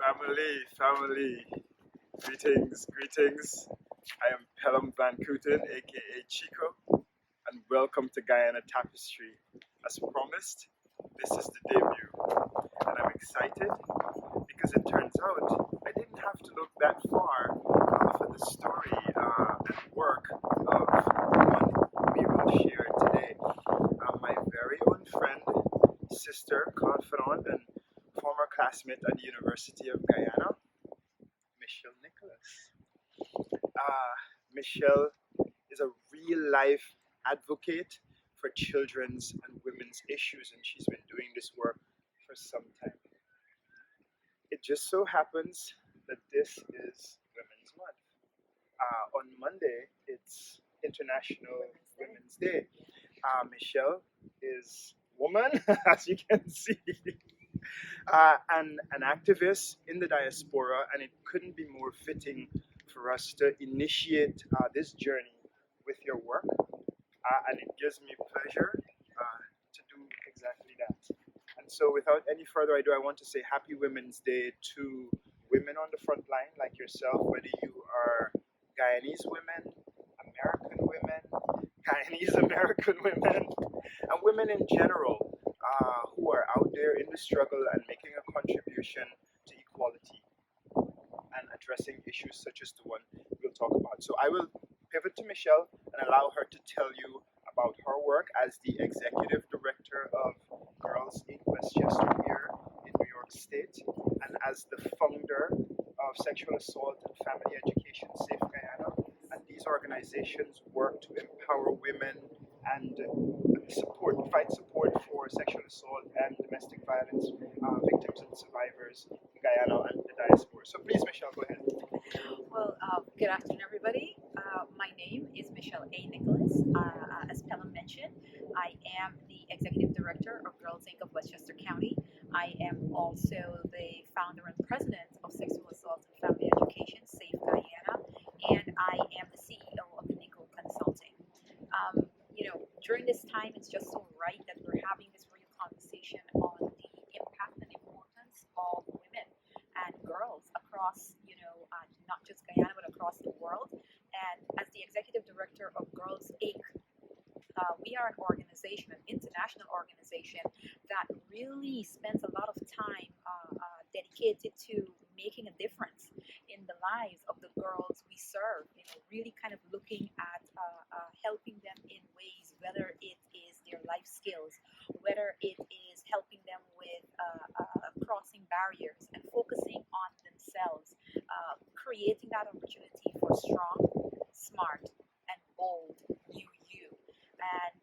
Family, greetings. I am Pelham Van Kooten, aka Chico, and welcome to Guyana Tapestry. As promised, this is the debut, and I'm excited because it turns out I didn't have to look that far for the story and work of one we will share today. My very own friend, sister, confidant, and former classmate at the University of Guyana, Michelle Nicholas. Michelle is a real life advocate for children's and women's issues, and she's been doing this work for some time. It just so happens that this is Women's Month. On Monday, it's International Women's Day. Michelle is woman, as you can see, and an activist in the diaspora, and it couldn't be more fitting for us to initiate this journey with your work, and it gives me pleasure to do exactly that. And so, without any further ado, I want to say Happy Women's Day to women on the front line like yourself, whether you are Guyanese women, American women, Guyanese-American women, and women in general who are out there in the struggle and making a contribution to equality and addressing issues such as the one we'll talk about. So I will pivot to Michelle and allow her to tell you about her work as the executive director of Girls in Westchester here in New York State, and as the founder of Sexual Assault and Family Education Safe Guyana. And these organizations work to empower women and provide support for sexual assault and domestic violence victims and survivors in Guyana and the diaspora. So please, Michelle, go ahead. Well, good afternoon, everybody. My name is Michelle A. Nicholas. As Pelham mentioned, I am the Executive Director of Girls Inc. of Westchester County. I am also the founder and president of Sexual Assault and Family Education Safe Guyana, and I am the CEO of the Nickel Consulting. During this time, it's just so right that we're having this real conversation on the impact and importance of women and girls across, not just Guyana, but across the world. And as the executive director of Girls Inc., we are an organization, an international organization that really spends a lot of time dedicated to making a difference in the lives of the girls we serve. Really kind of looking at helping them in ways, whether it is their life skills, whether it is helping them with crossing barriers and focusing on themselves, creating that opportunity for strong, smart, and bold you. And,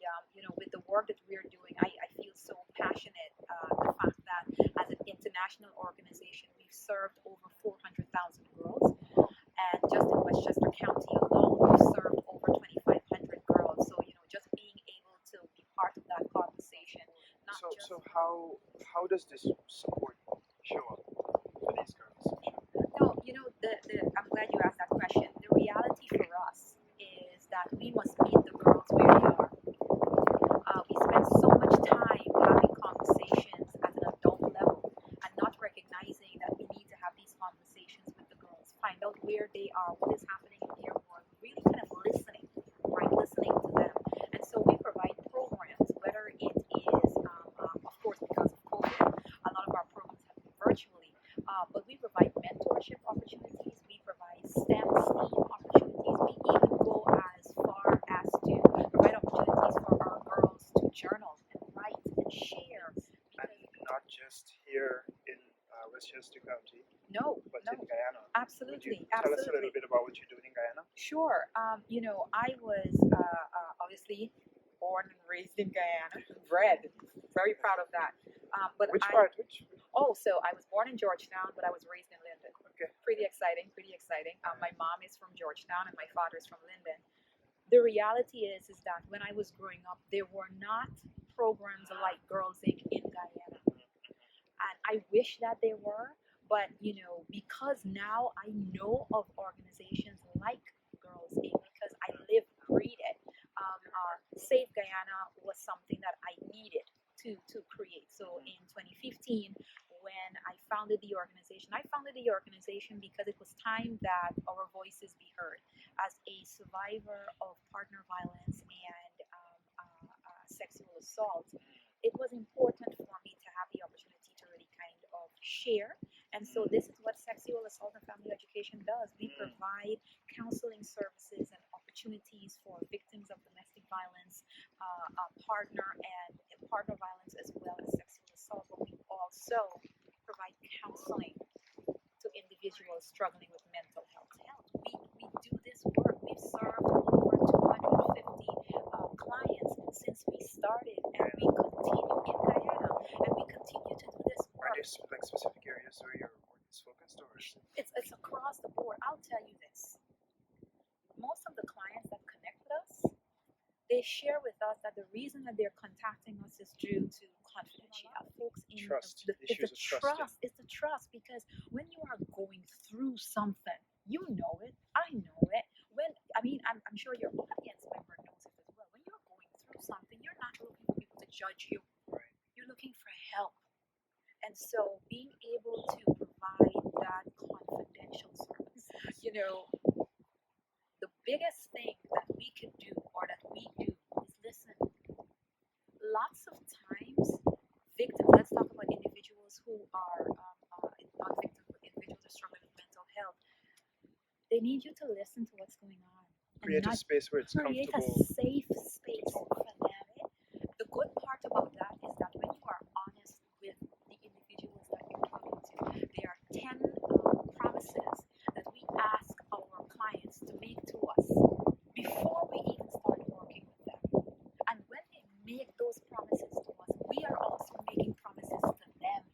with the work that we're doing, I feel so passionate. The fact that as an international organization, we've served over 400,000 girls. And just in Westchester County alone, we've served over 2,500 girls. So, just being able to be part of that conversation. So how does this support show up for these girls? No, I'm glad you asked that question. The reality for us is that we must meet the girls where they are. We spend so much time having conversations at an adult level and not recognizing that we need to have these conversations with the girls, find out where they are, what is happening in their world, really kind of listening, right? Listening to them. And so we provide programs, whether it is, of course, because of COVID, a lot of our programs have been virtually, but we provide mentorship opportunities, we provide STEM opportunities, we even go as far as to provide opportunities for our girls to journal and write and share. And not just here in Westchester County, but in Guyana. Absolutely. Tell us a little bit about what you're doing in Guyana. Sure. I was obviously born and raised in Guyana, bred. Very proud of that. But Which part? Oh, so I was born in Georgetown, but I was raised in Linden. Okay. Pretty exciting. My mom is from Georgetown and my father is from Linden. The reality is that when I was growing up, there were not programs like Girls Inc. in Guyana. And I wish that there were, but because now I know of organizations like Girls Inc. because I live, breathe it. Safe Guyana was something that I needed to create. So in 2015, when I founded the organization. I founded the organization because it was time that our voices be heard. As a survivor of partner violence and sexual assault, it was important for me to have the opportunity to really kind of share. And so this is what sexual assault and family education does. We provide counseling services and opportunities for victims of domestic violence, partner violence, as well as sexual assault. But we also provide counseling to individuals struggling with mental health. We do this work. We've served over 250 clients since we started, and we continue in Guyana, and we continue to do this Are work. there like specific areas where your work is focused, or It's across the board. I'll tell you this. Most of the clients that connect with us, they share with us that the reason that they're contacting us is due to confidentiality. Folks in trust? it's Issues the of trust. trust. It's the trust, because when you are going through something, you know it. I know it. I'm sure your audience member knows it as well. When you're going through something, you're not looking for people to judge you. Right. You're looking for help. And so being able to provide that confidential service, the biggest thing that we could do, or that we do, is listen. Lots of times, victims, let's talk about individuals who are not victims, but individuals who are struggling with mental health. They need you to listen to what's going on. Create a space where it's create comfortable. a safe space for them. The good part about that is that when you are honest with the individuals that you're talking to, there are 10 promises that we ask our clients to make to us before we even start working with them. And when they make those promises to us, we are also making promises to them.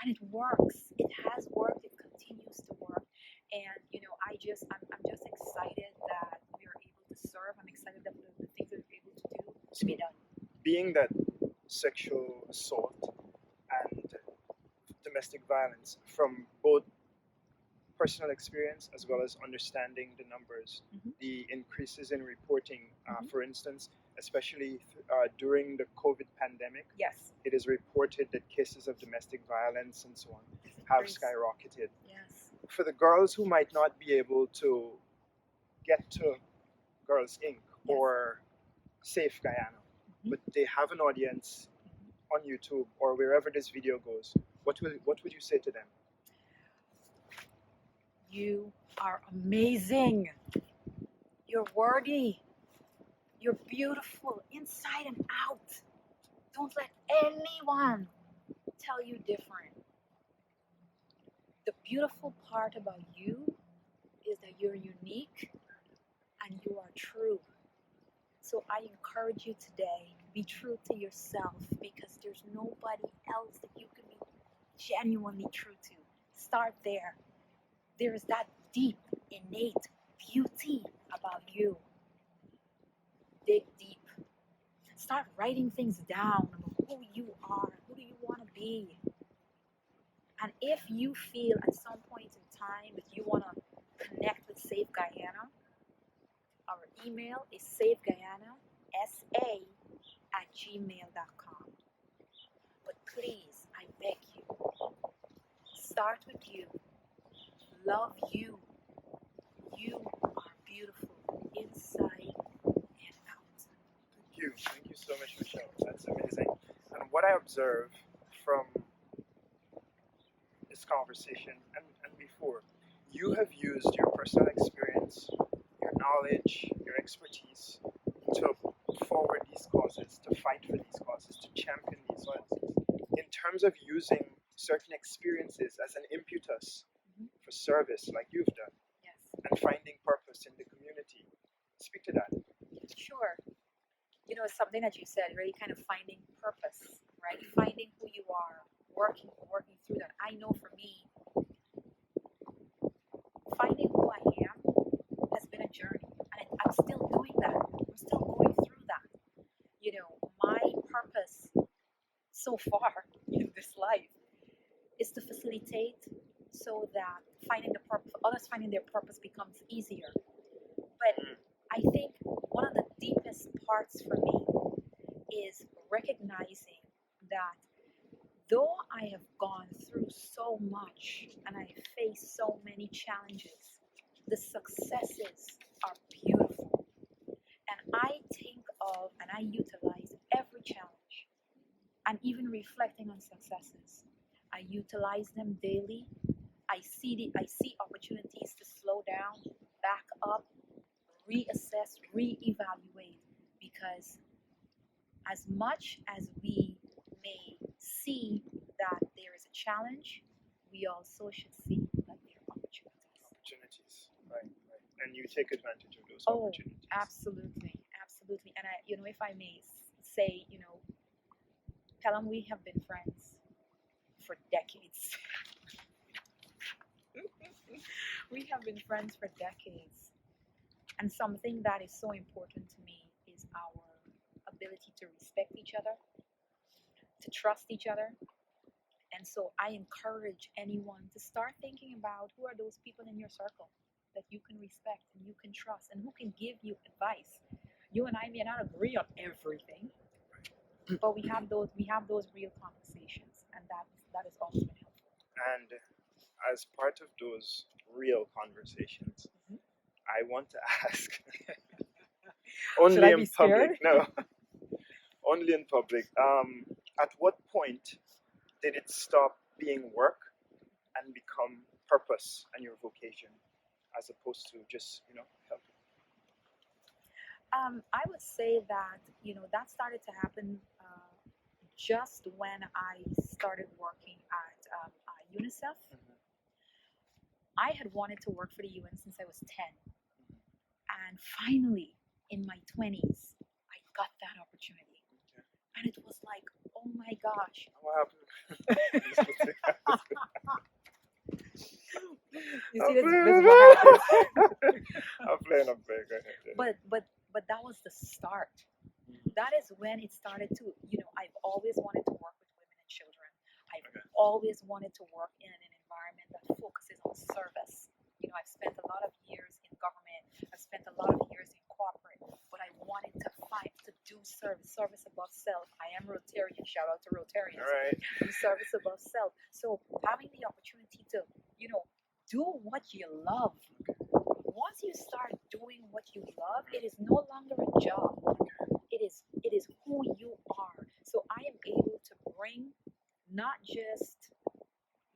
And it works. It has worked. It continues to work. And I'm just excited that we are able to serve. I'm excited that the things that we're able to do to be done. Being that sexual assault and domestic violence, from both personal experience as well as understanding the numbers, the increases in reporting, for instance, especially during the COVID pandemic, Yes. it is reported that cases of domestic violence and so on have skyrocketed. Yes. For the girls who might not be able to get to Girls Inc. or Safe Guyana, but they have an audience on YouTube or wherever this video goes, what would you say to them? You are amazing. You're worthy. You're beautiful inside and out. Don't let anyone tell you different. The beautiful part about you is that you're unique and you are true. So I encourage you today, be true to yourself, because there's nobody else that you can be genuinely true to. Start there. There is that deep, innate beauty about you. Dig deep. Start writing things down about who you are, who do you want to be. And if you feel at some point in time that you want to connect with Safe Guyana, our email is safeguyana@gmail.com. But please, I beg you, start with you. Love you. You are beautiful inside and out. Thank you so much, Michelle. That's amazing. And what I observe from this conversation and before, you have used your personal experience, your knowledge, your expertise to forward these causes, to fight for these causes, to champion these causes. In terms of using certain experiences as an impetus for service, like you've done, Yes. and finding purpose in the community. Speak to that. Sure. It's something that you said, really kind of finding purpose, right? Finding who you are, working through that. I know for me, finding who I am has been a journey, and I'm still doing that. I'm still going through that. My purpose so far in this life is to facilitate so that others finding their purpose becomes easier. But I think one of the deepest parts for me is recognizing that Though I have gone through so much and I faced so many challenges, the successes are beautiful. And I think of and I utilize every challenge and even reflecting on successes. I utilize them daily. I see opportunities to slow down, back up, reassess, reevaluate, because as much as we may see that there is a challenge, we also should see that there are opportunities. Opportunities, right, right. And you take advantage of those Oh, opportunities. absolutely, absolutely. And if I may say, Pelham, we have been friends for decades. We have been friends for decades. And something that is so important to me is our ability to respect each other, to trust each other. And so I encourage anyone to start thinking about who are those people in your circle that you can respect and you can trust and who can give you advice. You and I may not agree on everything, but we have those real conversations, and that has always been helpful. And as part of those real conversations, Mhm. I want to ask Should only I in be public. scared? No, only in public. At what point did it stop being work and become purpose and your vocation, as opposed to just helping? I would say that that started to happen just when I started working at UNICEF. Mhm. I had wanted to work for the UN since I was 10, and finally, in my 20s, I got that opportunity, Okay. and it was like, oh my gosh. What happened? You I'm see, this playing. is what happens. I'm playing. I'm playing. Go ahead. But that was the start. That is when it started to, I've always wanted to work with women and children. I've Okay. always wanted to work in an environment that focuses on service. I've spent a lot of years in government. I've spent a lot of years in corporate, but I wanted to fight to do service above self. I am Rotarian. Shout out to Rotarians. All right. Do service above self. So having the opportunity to, do what you love. Once you start doing what you love, it is no longer a job. It is who you are. So I am able to bring not just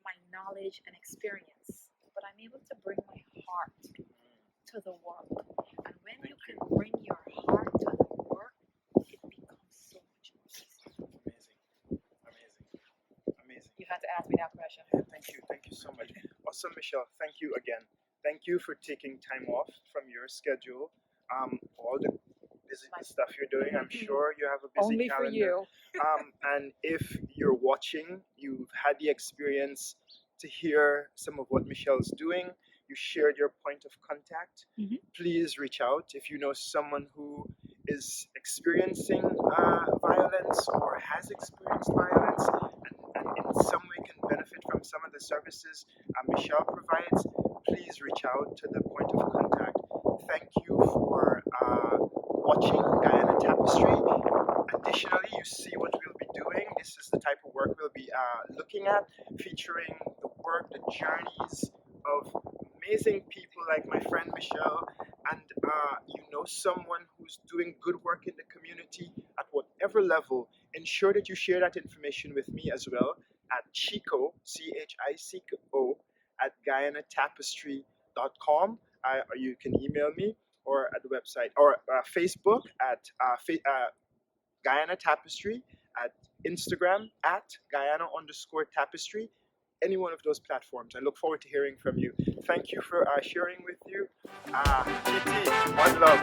my knowledge and experience, but I'm able to bring my heart to the work. And when you can bring your heart to the work, it becomes so much easier. Amazing. You had to ask me that question. Thank you so much. Awesome, Michelle. Thank you again. Thank you for taking time off from your schedule. All the busy stuff you're doing. I'm sure you have a busy Only calendar. for you. And if you're watching, you've had the experience to hear some of what Michelle's doing. You shared your point of contact. Mhm. Please reach out if you know someone who is experiencing violence or has experienced violence and in some way can benefit from some of the services Michelle provides. Please reach out to the point of contact. Thank you for watching Guyana Tapestry. Additionally, you see what we'll be doing. This is the type of work we'll be looking at, featuring the work, the journeys of amazing people like my friend Michelle, and someone who's doing good work in the community at whatever level. Ensure that you share that information with me as well at Chico, CHICO, at GuyanaTapestry.com. Or you can email me or at the website or Facebook at Guyana Tapestry, at Instagram at Guyana_Tapestry, any one of those platforms. I look forward to hearing from you. Thank you for sharing with you. GT, one love.